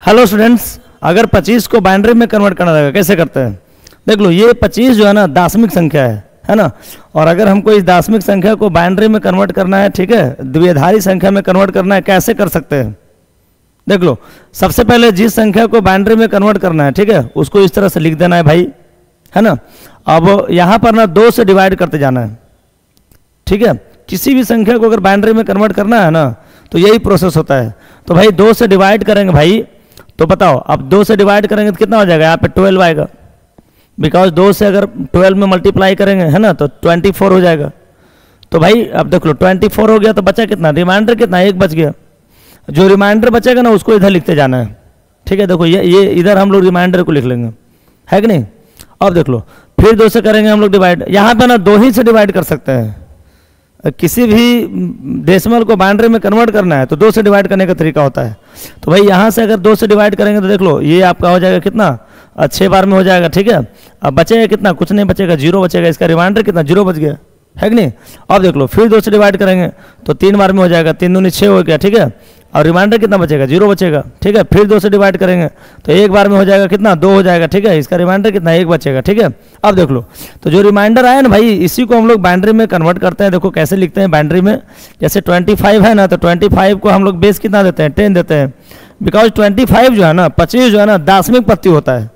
Hello students, अगर 25 को binary में कन्वर्ट करना रहेगा कैसे करते हैं? देख लो, ये 25 जो है ना दाशमिक संख्या है ना। और अगर हमको इस दाशमिक संख्या को बाइनरी में कन्वर्ट करना है, ठीक है, द्विआधारी संख्या में कन्वर्ट करना है, कैसे कर सकते हैं? देख लो, सबसे पहले जिस संख्या को बाइनरी में कन्वर्ट करना है, ठीक है, उसको इस तरह से लिख देना है भाई, है ना। अब यहाँ पर ना 2 से डिवाइड करते जाना है, ठीक है। किसी भी संख्या को अगर बाइनरी में कन्वर्ट करना है ना तो यही प्रोसेस होता है। तो भाई 2 से डिवाइड करेंगे भाई, तो बताओ अब 2 से डिवाइड करेंगे तो कितना हो जाएगा? यहाँ पे 12 आएगा, बिकॉज 2 से अगर 12 में मल्टीप्लाई करेंगे, है ना, तो 24 हो जाएगा। तो भाई अब देख लो 24 हो गया तो बचा कितना? रिमाइंडर कितना? 1 बच गया। जो रिमाइंडर बचेगा ना उसको इधर लिखते जाना है, ठीक है। देखो ये इधर हम लोग रिमाइंडर को लिख लेंगे, है कि नहीं। अब देख लो, फिर 2 से करेंगे हम लोग डिवाइड। यहाँ पे ना 2 ही से डिवाइड कर सकते हैं। किसी भी डेसिमल को बाइनरी में कन्वर्ट करना है तो 2 से डिवाइड करने का तरीका होता है। तो भाई यहाँ से अगर 2 से डिवाइड करेंगे तो देख लो ये आपका हो जाएगा कितना? 6 बार में हो जाएगा, ठीक है। अब बचेगा कितना? कुछ नहीं बचेगा, 0 बचेगा। इसका रिमाइंडर कितना? 0 बच गया, है कि नहीं। अब देख लो फिर 2 से डिवाइड करेंगे तो 3 बार में हो जाएगा, 3 दूनी 6 हो गया, ठीक है। और रिमाइंडर कितना बचेगा? 0 बचेगा, ठीक है। फिर 2 से डिवाइड करेंगे तो 1 बार में हो जाएगा कितना? 2 हो जाएगा, ठीक है। इसका रिमाइंडर कितना? 1 बचेगा, ठीक है। अब देख लो, तो जो रिमाइंडर आया ना भाई, इसी को हम लोग बाइनरी में कन्वर्ट करते हैं। देखो कैसे लिखते हैं बाइनरी में। जैसे 25 है ना, तो 25 को हम लोग बेस कितना देते हैं? 10 देते हैं। बिकॉज 25 जो है ना, 25 जो है ना दाशमिक प्रत्यय होता है।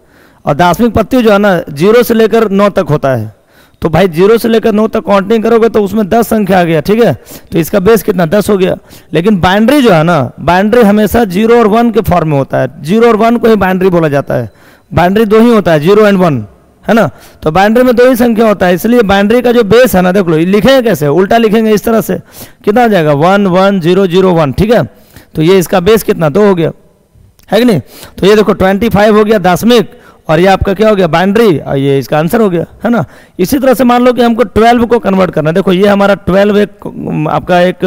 और दाशमिक प्रत्यय जो है ना 0 से लेकर 9 तक होता है। तो भाई 0 से लेकर 9 तक काउंटिंग करोगे तो उसमें 10 संख्या आ गया, ठीक है। तो इसका बेस कितना? 10 हो गया। लेकिन बाइनरी जो है ना, बाइनरी हमेशा 0 और 1 के फॉर्म में होता है। 0 और 1 को ही बाइनरी बोला जाता है। बाइनरी 2 ही होता है, 0 एंड 1, है ना। तो बाइनरी में 2 ही संख्या होता है, इसलिए बाइनरी का जो बेस है ना, देख लो लिखेंगे कैसे? उल्टा लिखेंगे इस तरह से। कितना हो जाएगा? 1 1 0 0 1, ठीक है। तो ये इसका बेस कितना? 2 हो गया, है कि नहीं। तो ये देखो 25 हो गया दाशमिक, और ये आपका क्या हो गया? बाइनरी, और ये इसका आंसर हो गया, है ना। इसी तरह से मान लो कि हमको 12 को कन्वर्ट करना है। देखो ये हमारा 12 एक आपका एक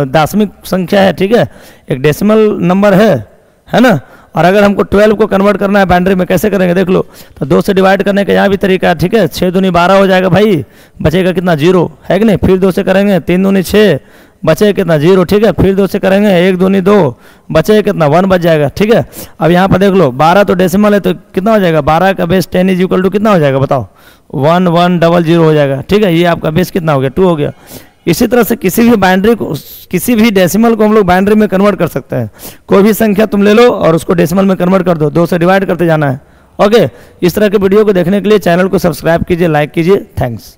दाशमिक संख्या है, ठीक है, एक डेसिमल नंबर है ना। और अगर हमको 12 को कन्वर्ट करना है बाइनरी में, कैसे करेंगे? देख लो, तो 2 से डिवाइड करने का यहाँ भी तरीका है, ठीक है। 6 दूनी 12 हो जाएगा भाई, बचेगा कितना? 0, है कि नहीं। फिर 2 से करेंगे, 3 दूनी 6, बचे कितना? 0, ठीक है। फिर 2 से करेंगे, 1 दूनी 2, बचे कितना? 1 बच जाएगा, ठीक है। अब यहाँ पर देख लो 12 तो डेसिमल है, तो कितना हो जाएगा? 12 का बेस 10 इज इक्वल टू कितना हो जाएगा? बताओ, 1 1 0 0 हो जाएगा, ठीक है। ये आपका बेस कितना हो गया? 2 हो गया। इसी तरह से किसी भी बाइनरी को, किसी भी डेसिमल को हम लोग बाइनरी में कन्वर्ट कर सकते हैं। कोई भी संख्या तुम ले लो और उसको डेसिमल में कन्वर्ट कर दो, 2 से डिवाइड करते जाना है। ओके, इस तरह के वीडियो को देखने के लिए चैनल को सब्सक्राइब कीजिए, लाइक कीजिए। थैंक्स।